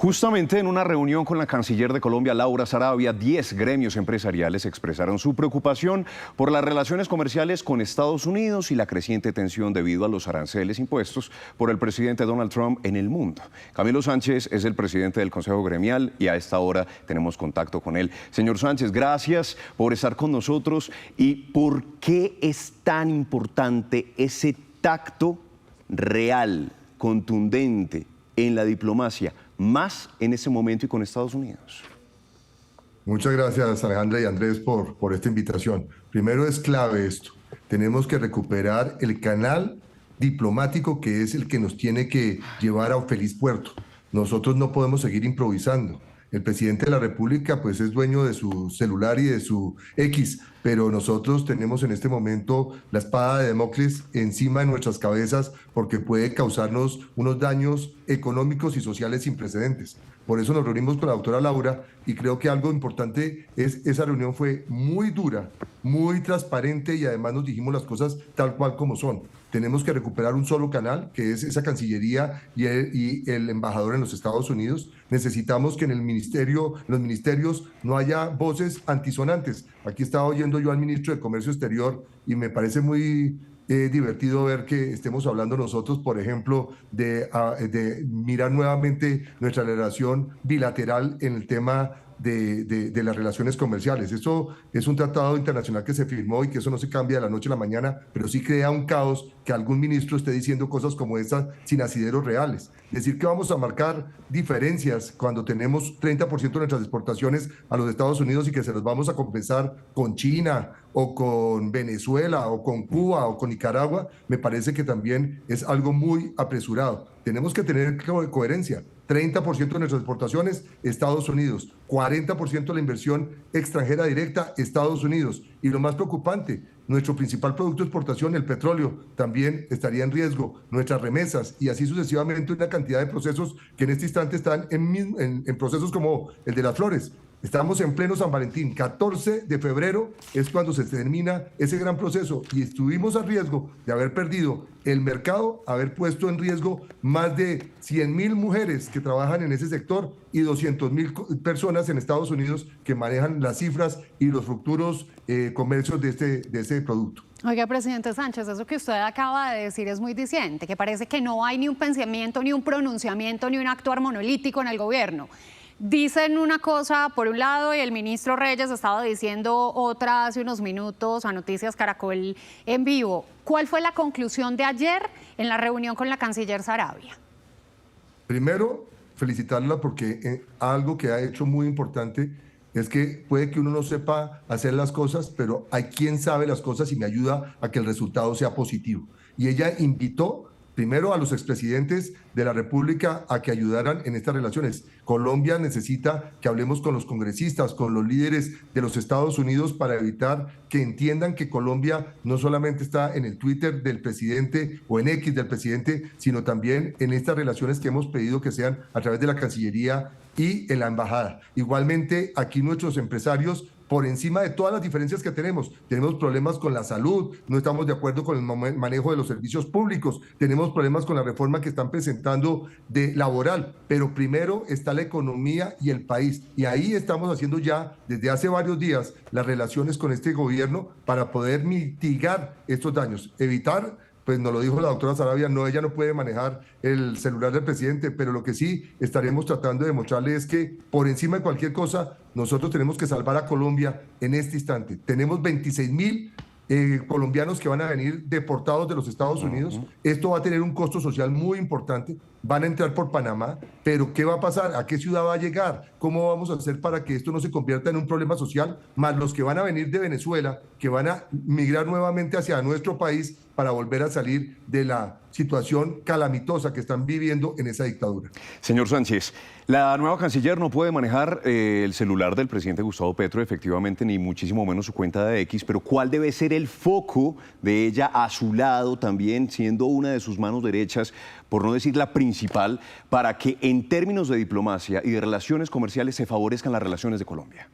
Justamente en una reunión con la canciller de Colombia, Laura Sarabia, 10 gremios empresariales expresaron su preocupación por las relaciones comerciales con Estados Unidos y la creciente tensión debido a los aranceles impuestos por el presidente Donald Trump en el mundo. Camilo Sánchez es el presidente del Consejo Gremial y a esta hora tenemos contacto con él. Señor Sánchez, gracias por estar con nosotros. ¿Y por qué es tan importante ese tacto real, contundente en la diplomacia, más en ese momento y con Estados Unidos? Muchas gracias, Alejandra y Andrés, por esta invitación. Primero, es clave esto. Tenemos que recuperar el canal diplomático que es el que nos tiene que llevar a un feliz puerto. Nosotros no podemos seguir improvisando. El presidente de la República pues es dueño de su celular y de su X, pero nosotros tenemos en este momento la espada de Damocles encima de nuestras cabezas porque puede causarnos unos daños económicos y sociales sin precedentes. Por eso nos reunimos con la doctora Laura y creo que algo importante es esa reunión fue muy dura, muy transparente y además nos dijimos las cosas tal cual como son. Tenemos que recuperar un solo canal, que es esa Cancillería y el embajador en los Estados Unidos. Necesitamos que en los ministerios no haya voces antisonantes. Aquí estaba oyendo yo al ministro de Comercio Exterior y me parece muy divertido ver que estemos hablando nosotros, por ejemplo, de mirar nuevamente nuestra relación bilateral en el tema de las relaciones comerciales. Eso es un tratado internacional que se firmó y que eso no se cambia de la noche a la mañana, pero sí crea un caos que algún ministro esté diciendo cosas como estas sin asideros reales. Decir que vamos a marcar diferencias cuando tenemos 30% de nuestras exportaciones a los Estados Unidos y que se los vamos a compensar con China o con Venezuela o con Cuba o con Nicaragua, me parece que también es algo muy apresurado. Tenemos que tener coherencia. 30% de nuestras exportaciones, Estados Unidos. 40% de la inversión extranjera directa, Estados Unidos. Y lo más preocupante, nuestro principal producto de exportación, el petróleo, también estaría en riesgo. Nuestras remesas y así sucesivamente una cantidad de procesos que en este instante están en procesos como el de las flores. Estamos en pleno San Valentín, 14 de febrero es cuando se termina ese gran proceso y estuvimos a riesgo de haber perdido el mercado, haber puesto en riesgo más de 100.000 mujeres que trabajan en ese sector y 200.000 personas en Estados Unidos que manejan las cifras y los futuros comercios de ese producto. Oiga, presidente Sánchez, eso que usted acaba de decir es muy diciente, que parece que no hay ni un pensamiento, ni un pronunciamiento, ni un actuar monolítico en el gobierno. Dicen una cosa por un lado y el ministro Reyes estaba diciendo otra hace unos minutos a Noticias Caracol en vivo. ¿Cuál fue la conclusión de ayer en la reunión con la canciller Sarabia? Primero, felicitarla porque algo que ha hecho muy importante es que puede que uno no sepa hacer las cosas, pero hay quien sabe las cosas y me ayuda a que el resultado sea positivo. Y ella invitó primero a los expresidentes de la República a que ayudaran en estas relaciones. Colombia necesita que hablemos con los congresistas, con los líderes de los Estados Unidos para evitar que entiendan que Colombia no solamente está en el Twitter del presidente o en X del presidente, sino también en estas relaciones que hemos pedido que sean a través de la Cancillería y en la embajada. Igualmente, aquí nuestros empresarios, por encima de todas las diferencias que tenemos problemas con la salud, no estamos de acuerdo con el manejo de los servicios públicos, tenemos problemas con la reforma que están presentando de laboral, pero primero está la economía y el país, y ahí estamos haciendo ya desde hace varios días las relaciones con este gobierno para poder mitigar estos daños, evitar. Pues nos lo dijo la doctora Sarabia, no, ella no puede manejar el celular del presidente, pero lo que sí estaremos tratando de demostrarle es que por encima de cualquier cosa, nosotros tenemos que salvar a Colombia en este instante. Tenemos 26.000 colombianos que van a venir deportados de los Estados Unidos. Esto va a tener un costo social muy importante. Van a entrar por Panamá, pero ¿qué va a pasar? ¿A qué ciudad va a llegar? ¿Cómo vamos a hacer para que esto no se convierta en un problema social? Más los que van a venir de Venezuela, que van a migrar nuevamente hacia nuestro país para volver a salir de la situación calamitosa que están viviendo en esa dictadura. Señor Sánchez, la nueva canciller no puede manejar el celular del presidente Gustavo Petro, efectivamente, ni muchísimo menos su cuenta de X, pero ¿cuál debe ser el foco de ella a su lado también, siendo una de sus manos derechas, por no decir la principal, para que en términos de diplomacia y de relaciones comerciales se favorezcan las relaciones de Colombia?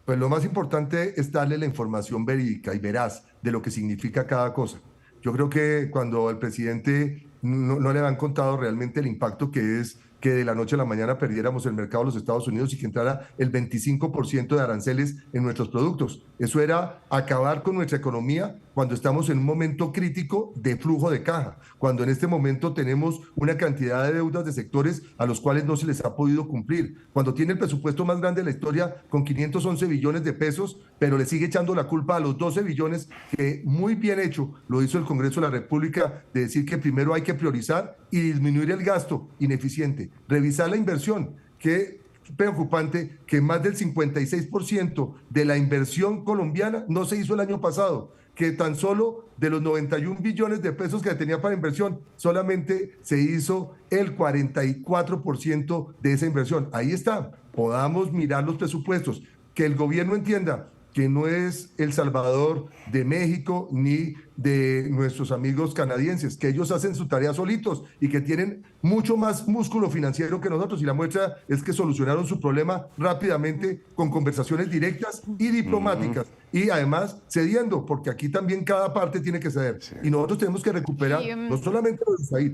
Pues lo más importante es darle la información verídica y veraz de lo que significa cada cosa. Yo creo que cuando al presidente no le han contado realmente el impacto que es que de la noche a la mañana perdiéramos el mercado de los Estados Unidos y que entrara el 25% de aranceles en nuestros productos. Eso era acabar con nuestra economía cuando estamos en un momento crítico de flujo de caja, cuando en este momento tenemos una cantidad de deudas de sectores a los cuales no se les ha podido cumplir, cuando tiene el presupuesto más grande de la historia con 511 billones de pesos, pero le sigue echando la culpa a los 12 billones que muy bien hecho lo hizo el Congreso de la República, de decir que primero hay que priorizar y disminuir el gasto ineficiente, revisar la inversión, que preocupante que más del 56% de la inversión colombiana no se hizo el año pasado, que tan solo de los 91 billones de pesos que tenía para inversión, solamente se hizo el 44% de esa inversión. Ahí está, podamos mirar los presupuestos, que el gobierno entienda que no es El Salvador de México ni de nuestros amigos canadienses, que ellos hacen su tarea solitos y que tienen mucho más músculo financiero que nosotros, y la muestra es que solucionaron su problema rápidamente con conversaciones directas y diplomáticas, y además cediendo, porque aquí también cada parte tiene que ceder, y nosotros tenemos que recuperar no solamente los USAID.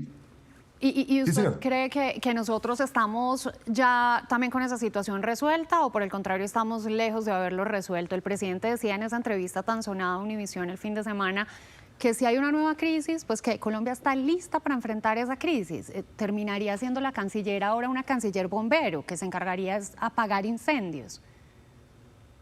¿Y usted Sí, cree que nosotros estamos ya también con esa situación resuelta o por el contrario estamos lejos de haberlo resuelto? El presidente decía en esa entrevista tan sonada a Univisión el fin de semana que si hay una nueva crisis, pues que Colombia está lista para enfrentar esa crisis. Terminaría siendo la canciller ahora una canciller bombero que se encargaría de apagar incendios.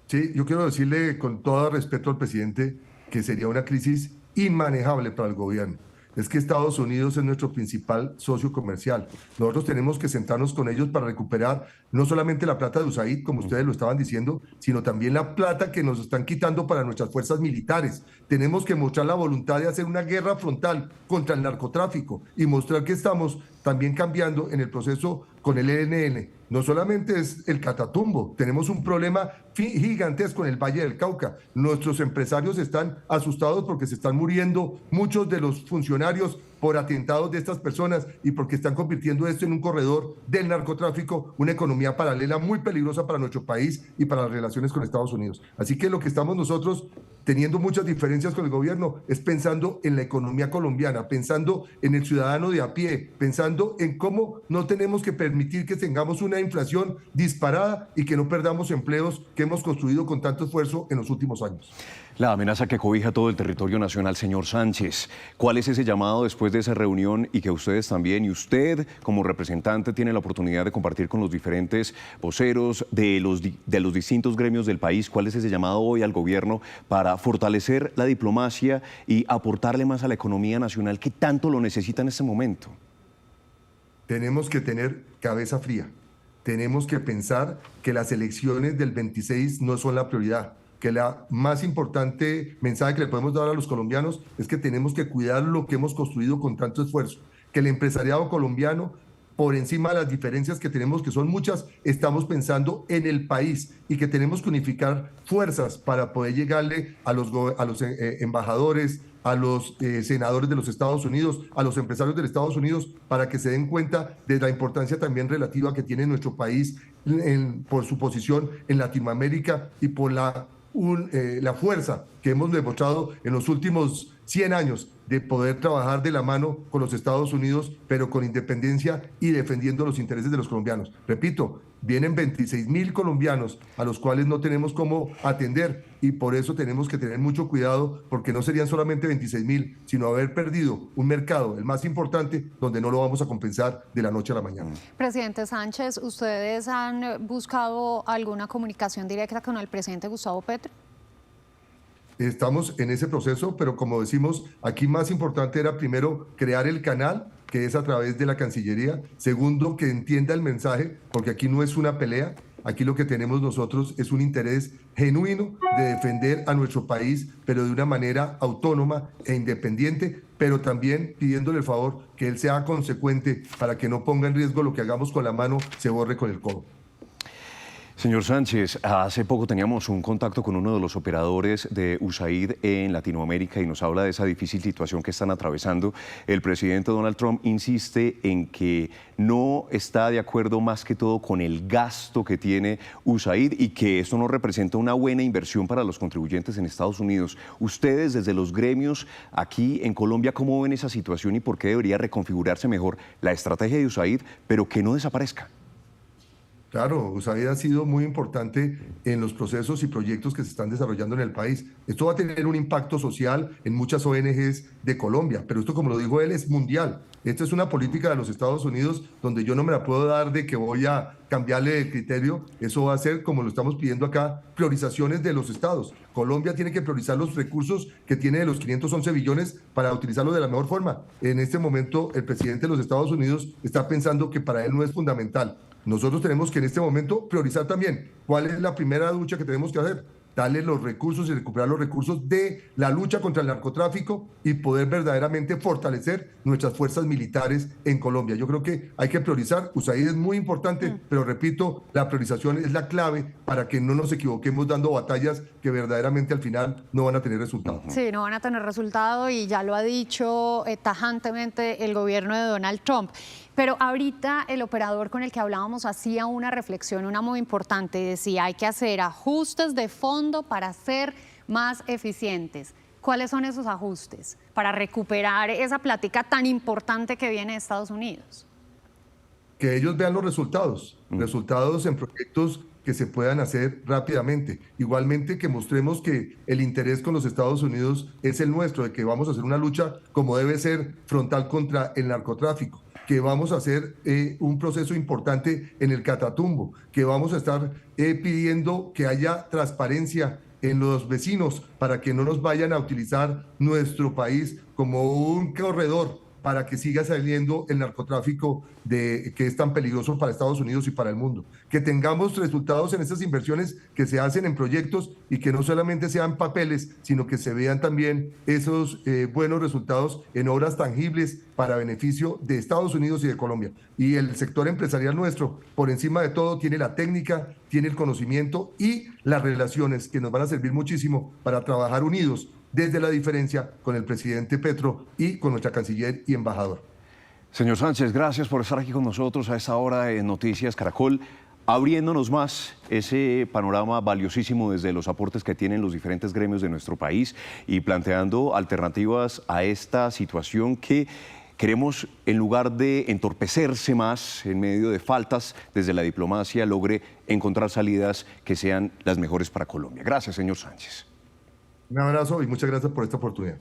Sí, yo quiero decirle con todo respeto al presidente que sería una crisis inmanejable para el gobierno. Es que Estados Unidos es nuestro principal socio comercial. Nosotros tenemos que sentarnos con ellos para recuperar no solamente la plata de USAID, como ustedes lo estaban diciendo, sino también la plata que nos están quitando para nuestras fuerzas militares. Tenemos que mostrar la voluntad de hacer una guerra frontal contra el narcotráfico y mostrar que estamos también cambiando en el proceso con el ELN. No solamente es el Catatumbo, tenemos un problema gigantesco en el Valle del Cauca. Nuestros empresarios están asustados porque se están muriendo muchos de los funcionarios por atentados de estas personas y porque están convirtiendo esto en un corredor del narcotráfico, una economía paralela muy peligrosa para nuestro país y para las relaciones con Estados Unidos. Así que lo que estamos nosotros teniendo muchas diferencias con el gobierno es pensando en la economía colombiana, pensando en el ciudadano de a pie, pensando en cómo no tenemos que permitir que tengamos una inflación disparada y que no perdamos empleos que hemos construido con tanto esfuerzo en los últimos años. La amenaza que cobija todo el territorio nacional, señor Sánchez. ¿Cuál es ese llamado después de esa reunión y que ustedes también, y usted como representante, tiene la oportunidad de compartir con los diferentes voceros de los distintos gremios del país? ¿Cuál es ese llamado hoy al gobierno para fortalecer la diplomacia y aportarle más a la economía nacional que tanto lo necesita en este momento? Tenemos que tener cabeza fría. Tenemos que pensar que las elecciones del 26 no son la prioridad, que la más importante mensaje que le podemos dar a los colombianos es que tenemos que cuidar lo que hemos construido con tanto esfuerzo, que el empresariado colombiano, por encima de las diferencias que tenemos, que son muchas, estamos pensando en el país y que tenemos que unificar fuerzas para poder llegarle a los embajadores, a los senadores de los Estados Unidos, a los empresarios de los Estados Unidos, para que se den cuenta de la importancia también relativa que tiene nuestro país por su posición en Latinoamérica y por la fuerza que hemos demostrado en los últimos 100 años de poder trabajar de la mano con los Estados Unidos, pero con independencia y defendiendo los intereses de los colombianos. Repito, vienen 26.000 colombianos a los cuales no tenemos cómo atender y por eso tenemos que tener mucho cuidado, porque no serían solamente 26.000, sino haber perdido un mercado, el más importante, donde no lo vamos a compensar de la noche a la mañana. Presidente Sánchez, ¿ustedes han buscado alguna comunicación directa con el presidente Gustavo Petro? Estamos en ese proceso, pero como decimos, aquí más importante era primero crear el canal, que es a través de la Cancillería. Segundo, que entienda el mensaje, porque aquí no es una pelea. Aquí lo que tenemos nosotros es un interés genuino de defender a nuestro país, pero de una manera autónoma e independiente, pero también pidiéndole el favor que él sea consecuente para que no ponga en riesgo lo que hagamos con la mano, se borre con el codo. Señor Sánchez, hace poco teníamos un contacto con uno de los operadores de USAID en Latinoamérica y nos habla de esa difícil situación que están atravesando. El presidente Donald Trump insiste en que no está de acuerdo más que todo con el gasto que tiene USAID y que esto no representa una buena inversión para los contribuyentes en Estados Unidos. Ustedes desde los gremios aquí en Colombia, ¿cómo ven esa situación y por qué debería reconfigurarse mejor la estrategia de USAID, pero que no desaparezca? Claro, USAID ha sido muy importante en los procesos y proyectos que se están desarrollando en el país. Esto va a tener un impacto social en muchas ONGs de Colombia, pero esto, como lo dijo él, es mundial. Esto es una política de los Estados Unidos donde yo no me la puedo dar de que voy a cambiarle el criterio. Eso va a ser, como lo estamos pidiendo acá, priorizaciones de los estados. Colombia tiene que priorizar los recursos que tiene de los 511 billones para utilizarlos de la mejor forma. En este momento, el presidente de los Estados Unidos está pensando que para él no es fundamental. Nosotros tenemos que en este momento priorizar también cuál es la primera lucha que tenemos que hacer. Darle los recursos y recuperar los recursos de la lucha contra el narcotráfico y poder verdaderamente fortalecer nuestras fuerzas militares en Colombia. Yo creo que hay que priorizar. USAID es muy importante, pero repito, la priorización es la clave para que no nos equivoquemos dando batallas que verdaderamente al final no van a tener resultado. Sí, no van a tener resultado y ya lo ha dicho tajantemente el gobierno de Donald Trump. Pero ahorita el operador con el que hablábamos hacía una reflexión, una muy importante, y decía, hay que hacer ajustes de fondo para ser más eficientes. ¿Cuáles son esos ajustes para recuperar esa plática tan importante que viene de Estados Unidos? Que ellos vean los resultados, resultados en proyectos que se puedan hacer rápidamente. Igualmente que mostremos que el interés con los Estados Unidos es el nuestro, de que vamos a hacer una lucha como debe ser frontal contra el narcotráfico, que vamos a hacer un proceso importante en el Catatumbo, que vamos a estar pidiendo que haya transparencia en los vecinos para que no nos vayan a utilizar nuestro país como un corredor para que siga saliendo el narcotráfico que es tan peligroso para Estados Unidos y para el mundo. Que tengamos resultados en esas inversiones que se hacen en proyectos y que no solamente sean papeles, sino que se vean también esos buenos resultados en obras tangibles para beneficio de Estados Unidos y de Colombia. Y el sector empresarial nuestro, por encima de todo, tiene la técnica, tiene el conocimiento y las relaciones que nos van a servir muchísimo para trabajar unidos desde la diferencia con el presidente Petro y con nuestra canciller y embajador. Señor Sánchez, gracias por estar aquí con nosotros a esta hora en Noticias Caracol, abriéndonos más ese panorama valiosísimo desde los aportes que tienen los diferentes gremios de nuestro país y planteando alternativas a esta situación que queremos, en lugar de entorpecerse más en medio de faltas desde la diplomacia, logre encontrar salidas que sean las mejores para Colombia. Gracias, señor Sánchez. Un abrazo y muchas gracias por esta oportunidad.